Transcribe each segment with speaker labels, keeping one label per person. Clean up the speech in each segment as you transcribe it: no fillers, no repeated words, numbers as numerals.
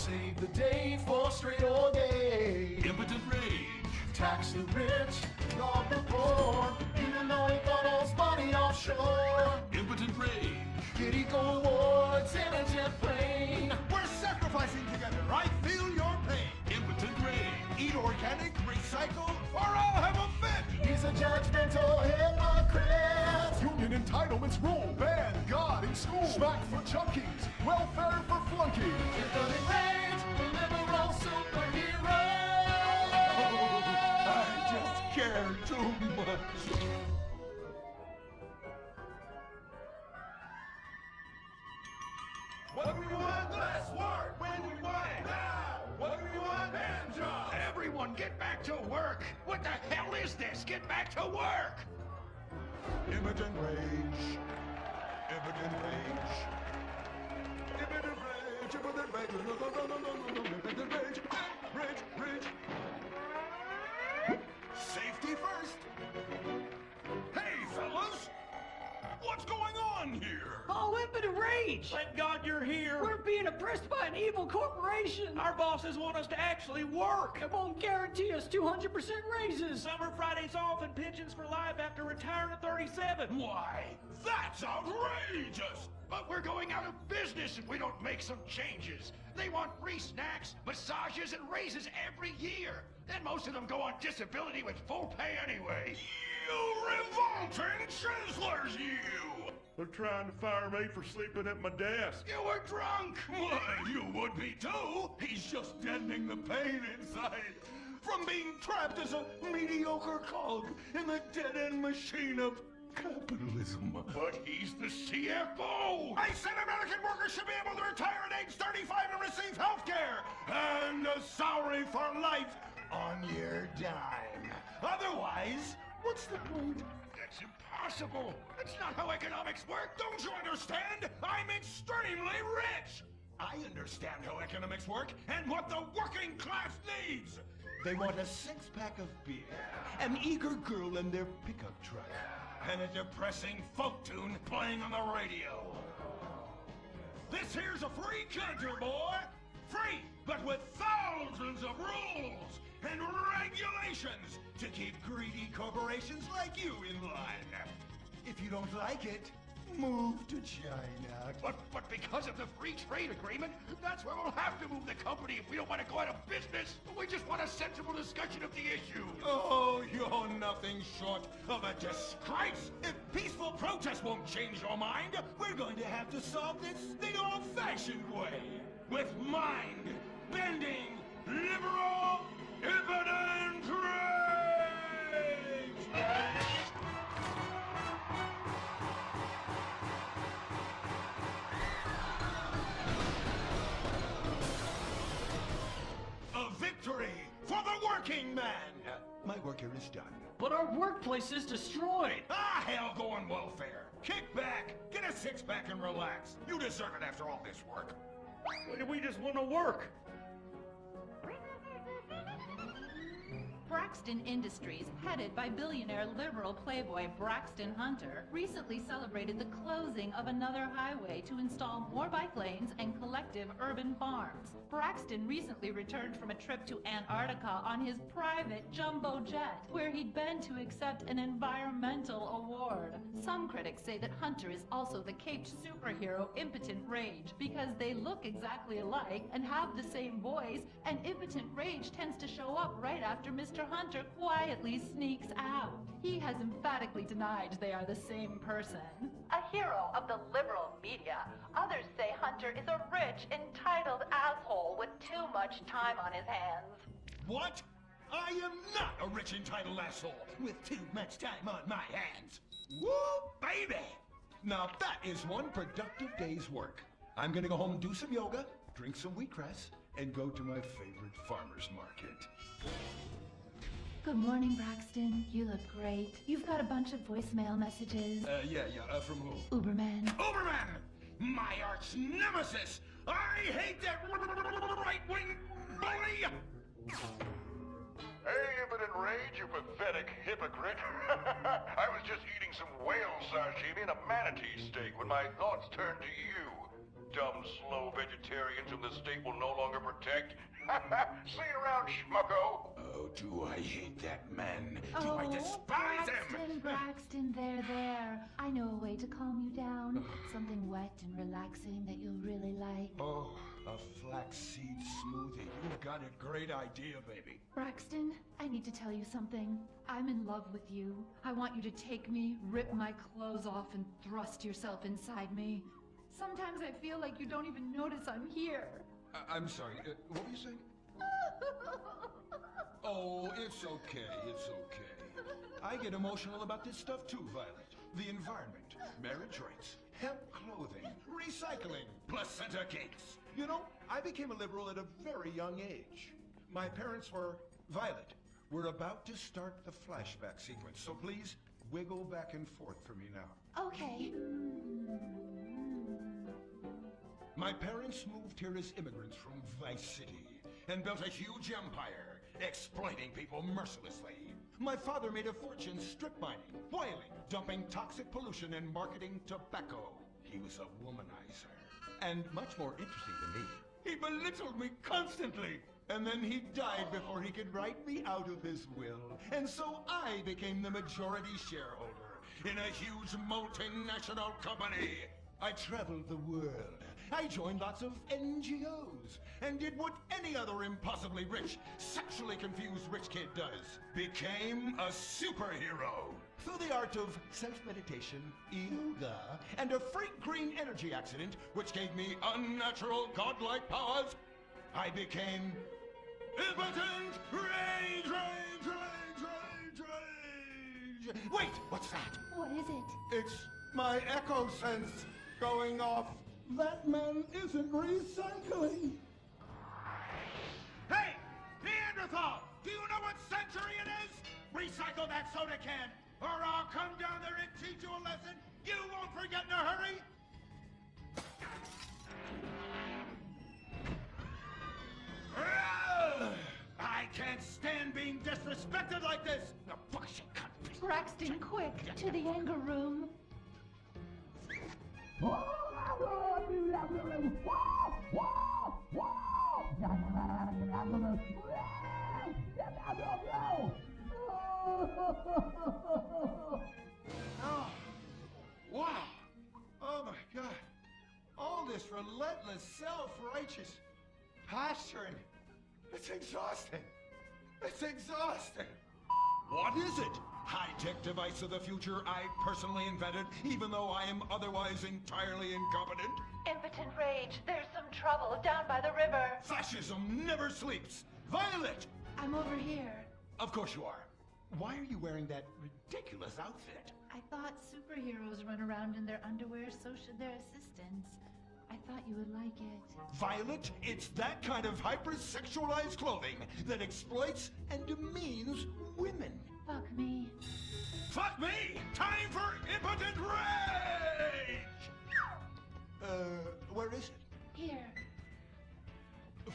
Speaker 1: Save the day for straight or gay.
Speaker 2: Impotent Rage.
Speaker 1: Tax the rich, rob the poor, even though he got his money offshore.
Speaker 2: Impotent Rage.
Speaker 1: Get eco awards in a jet plane.
Speaker 3: We're sacrificing together. I feel your pain.
Speaker 2: Impotent Rage.
Speaker 3: Eat organic, recycle, or I'll have a fit.
Speaker 1: He's a judgmental hypocrite.
Speaker 3: Union entitlements rule. Ban God in school. Smack for junkies. Welfare for flunkies.
Speaker 1: Impotent Rage, the liberal superhero.
Speaker 3: I just care too much. What do we want? Less work. When we want it now. What do we want? Hand job.
Speaker 4: Everyone get back to work! What the hell is this? Get back to work!
Speaker 3: Impotent Rage. Impotent Rage. Impotent Rage. Impotent Rage. Impotent Rage. Rage. Rage. Safety first.
Speaker 4: Hey, fellas! What's going on here?
Speaker 5: Oh, Impotent Rage!
Speaker 4: Thank God you're here!
Speaker 5: We're being oppressed by an evil corporation!
Speaker 4: Our bosses want us to actually work!
Speaker 5: It won't guarantee us 200% raises!
Speaker 4: Summer Fridays off and pensions for life after retiring at 37! Why, that's outrageous! But we're going out of business if we don't make some changes! They want free snacks, massages, and raises every year! And most of them go on disability with full pay anyway! You revolting chiselers, you!
Speaker 3: They're trying to fire me for sleeping at my desk.
Speaker 4: You were drunk! Well, you would be too! He's just deadening the pain inside from being trapped as a mediocre cog in the dead-end machine of capitalism. But he's the CFO! I said American workers should be able to retire at age 35 and receive health care! And a salary for life on your dime. Otherwise, what's the point? That's impossible! That's not how economics work! Don't you understand? I'm extremely rich! I understand how economics work and what the working class needs! They want a six-pack of beer, an eager girl in their pickup truck, and a depressing folk tune playing on the radio. This here's a free country, boy! Free, but with thousands of rules and regulations to keep greedy corporations like you in line. If you don't like it, move to China. But because of the free trade agreement, that's where we'll have to move the company if we don't want to go out of business. We just want a sensible discussion of the issue. Oh, you're nothing short of a disgrace. If peaceful protest won't change your mind, we're going to have to solve this the old-fashioned way. With mind-bending, liberal, impotent rage! A victory for the working man! My work here is done.
Speaker 5: But our workplace is destroyed!
Speaker 4: Ah, hell, go on welfare. Kick back, get a six-pack and relax. You deserve it after all this work. We just want to work.
Speaker 6: Braxton Industries, headed by billionaire liberal playboy Braxton Hunter, recently celebrated the closing of another highway to install more bike lanes and collective urban farms. Braxton recently returned from a trip to Antarctica on his private jumbo jet, where he'd been to accept an environmental award. Some critics say that Hunter is also the caped superhero Impotent Rage, because they look exactly alike and have the same voice, and Impotent Rage tends to show up right after Mr. Hunter quietly sneaks out. He has emphatically denied they are the same person. A hero of the liberal media, others say Hunter is a rich, entitled asshole with too much time on his hands.
Speaker 4: What? I am not a rich entitled asshole with too much time on my hands. Woo, baby! Now that is one productive day's work. I'm gonna go home and do some yoga, drink some wheatgrass, and go to my favorite farmer's market.
Speaker 6: Good morning, Braxton. You look great. You've got a bunch of voicemail messages.
Speaker 4: From who?
Speaker 6: Uberman.
Speaker 4: Uberman! My arch nemesis! I hate that right-wing bully!
Speaker 7: Hey, Impotent Rage, you pathetic hypocrite. I was just eating some whale sashimi and a manatee steak when my thoughts turned to you. dumb, slow vegetarians whom the state will no longer protect. See you around, schmucko.
Speaker 4: Oh, do I hate that man? Do I despise him?
Speaker 6: Braxton, there. I know a way to calm you down. Something wet and relaxing that you'll really like.
Speaker 4: Oh, a flaxseed smoothie. You've got a great idea, baby.
Speaker 6: Braxton, I need to tell you something. I'm in love with you. I want you to take me, rip my clothes off, and thrust yourself inside me. Sometimes I feel like you don't even notice I'm here.
Speaker 4: I'm sorry, what were you saying? Oh, it's okay, it's okay. I get emotional about this stuff too, Violet. The environment, marriage rights, hemp clothing, recycling, placenta cakes. You know, I became a liberal at a very young age. My parents were... Violet, we're about to start the flashback sequence, so please wiggle back and forth for me now.
Speaker 6: Okay.
Speaker 4: My parents moved here as immigrants from Vice City and built a huge empire, exploiting people mercilessly. My father made a fortune strip mining, oiling, dumping toxic pollution, and marketing tobacco. He was a womanizer. And much more interesting to me, he belittled me constantly. And then he died before he could write me out of his will. And so I became the majority shareholder in a huge multinational company. I traveled the world. I joined lots of NGOs and did what any other impossibly rich, sexually confused rich kid does. Became a superhero. Through the art of self-meditation, yoga, and a freak green energy accident, which gave me unnatural godlike powers, I became Impotent Rage, Rage, Rage, Rage, Rage! Wait, what's that?
Speaker 6: What is it?
Speaker 4: It's my echo sense going off. That man isn't recycling. Hey, Neanderthal! Do you know what century it is? Recycle that soda can, or I'll come down there and teach you a lesson you won't forget in a hurry. I can't stand being disrespected like this! No, bullshit, cunt.
Speaker 6: Braxton, quick, to the anger room.
Speaker 4: Oh, wow. Oh my God. All this relentless self-righteous posturing. It's exhausting. It's exhausting. What is it? High-tech device of the future I personally invented, even though I am otherwise entirely incompetent?
Speaker 6: Impotent Rage, there's some trouble down by the river.
Speaker 4: Fascism never sleeps. Violet!
Speaker 6: I'm over here.
Speaker 4: Of course you are. Why are you wearing that ridiculous outfit?
Speaker 6: I thought superheroes run around in their underwear, so should their assistants. I thought you would like it.
Speaker 4: Violet, it's that kind of hypersexualized clothing that exploits and demeans women.
Speaker 6: Fuck me.
Speaker 4: Fuck me! Time for Impotent Rage! Where is it?
Speaker 6: Here.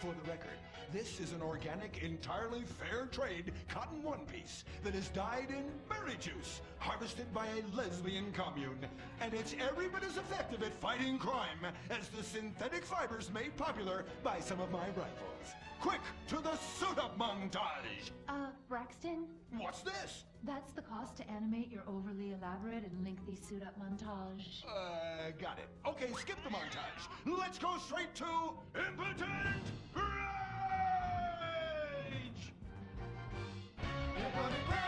Speaker 4: For the record, this is an organic, entirely fair trade cotton one piece that is dyed in berry juice, harvested by a lesbian commune. And it's every bit as effective at fighting crime as the synthetic fibers made popular by some of my rivals. Quick, to the suit-up montage!
Speaker 6: Braxton?
Speaker 4: What's this?
Speaker 6: That's the cost to animate your overly elaborate and lengthy suit-up montage.
Speaker 4: Got it. Okay, skip the montage. Let's go straight to Impotent Rage!
Speaker 1: Impotent Rage!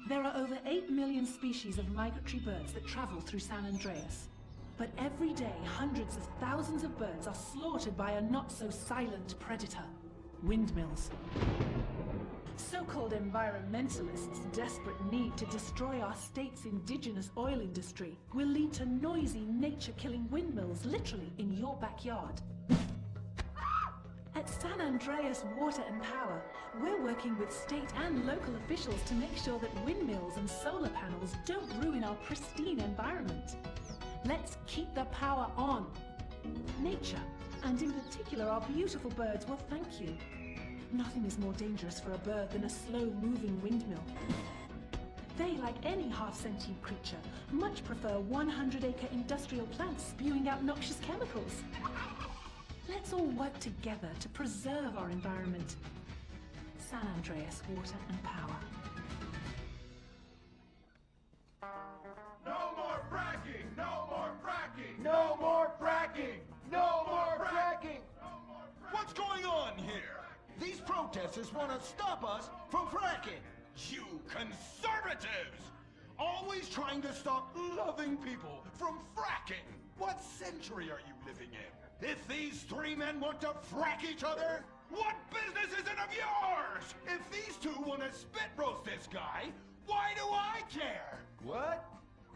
Speaker 8: There are over 8 million species of migratory birds that travel through San Andreas. But every day, hundreds of thousands of birds are slaughtered by a not-so-silent predator, windmills. So-called environmentalists' desperate need to destroy our state's indigenous oil industry will lead to noisy, nature-killing windmills literally in your backyard. At San Andreas Water and Power, we're working with state and local officials to make sure that windmills and solar panels don't ruin our pristine environment. Let's keep the power on. Nature, and in particular our beautiful birds, will thank you. Nothing is more dangerous for a bird than a slow-moving windmill. They, like any half-sentient creature, much prefer 100-acre industrial plants spewing out noxious chemicals. Let's all work together to preserve our environment. San Andreas, water and power.
Speaker 3: No more fracking! No more fracking! No more fracking! No more fracking!
Speaker 4: What's going on here? These protesters want to stop us from fracking. You conservatives! Always trying to stop loving people from fracking. What century are you living in? If these three men want to frack each other, what business is it of yours? If these two want to spit roast this guy, why do I care?
Speaker 3: What?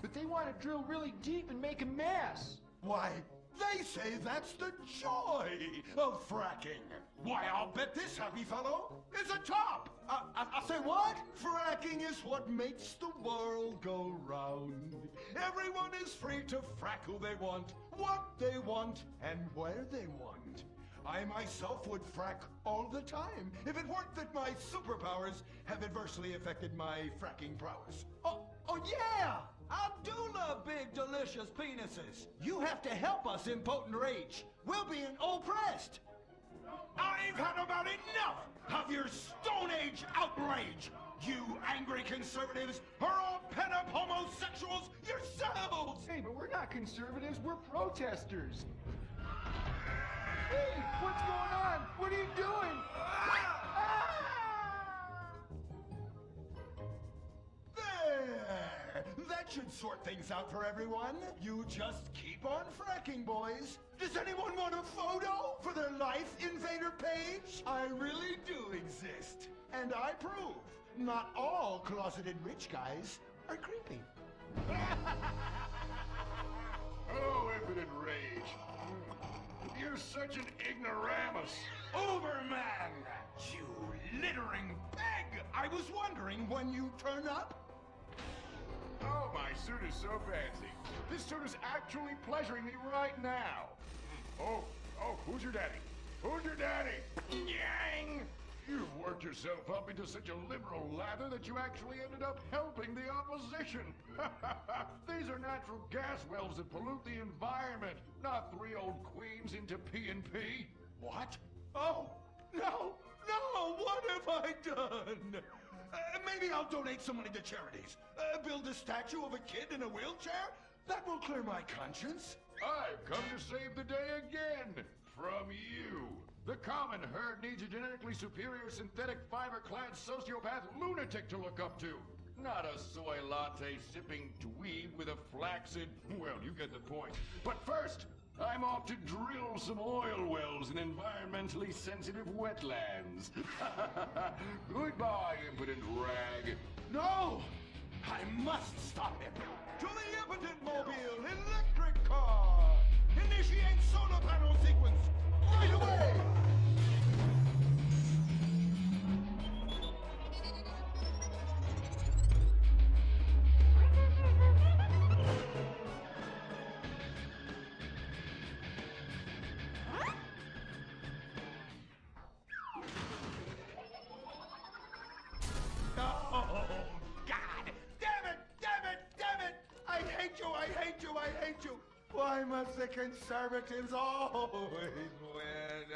Speaker 3: But they want to drill really deep and make a mess.
Speaker 4: Why, they say that's the joy of fracking. Why, I'll bet this happy fellow is a top. I say what? Fracking is what makes the world go round. Everyone is free to frack who they want, what they want, and where they want. I myself would frack all the time if it weren't that my superpowers have adversely affected my fracking prowess. Oh yeah! I do love big, delicious penises. You have to help us, Impotent Rage. We're being oppressed. I've had about enough of your Stone Age outrage. You angry conservatives are all pent-up homosexuals yourselves.
Speaker 3: Hey, but we're not conservatives, we're protesters. Hey, what's going on? What are you doing?
Speaker 4: There! That should sort things out for everyone. You just keep on fracking, boys. Does anyone want a photo for their Life Invader page? I really do exist. And I prove not all closeted rich guys are creepy.
Speaker 7: Oh, Impotent Rage. You're such an ignoramus.
Speaker 4: Overman! You littering pig! I was wondering when you turn up.
Speaker 7: Oh, my suit is so fancy. This suit is actually pleasuring me right now. Oh, who's your daddy? Who's your daddy? Yang! You've worked yourself up into such a liberal lather that you actually ended up helping the opposition. These are natural gas wells that pollute the environment, not three old queens into P&P.
Speaker 4: What? Oh, no, what have I done? Maybe I'll donate some money to charities. Build a statue of a kid in a wheelchair? That will clear my conscience.
Speaker 7: I've come to save the day again. From you. The common herd needs a genetically superior synthetic fiber-clad sociopath lunatic to look up to. Not a soy latte sipping dweeb with a flaccid... Well, you get the point. But first, I'm off to drill some oil wells in environmentally sensitive wetlands. Goodbye, impotent rag.
Speaker 4: No! I must stop him. To the Impotent Mobile electric car! Initiate solar panel sequence right away! Oh, God! Damn it! I hate you! Why must the conservatives always win?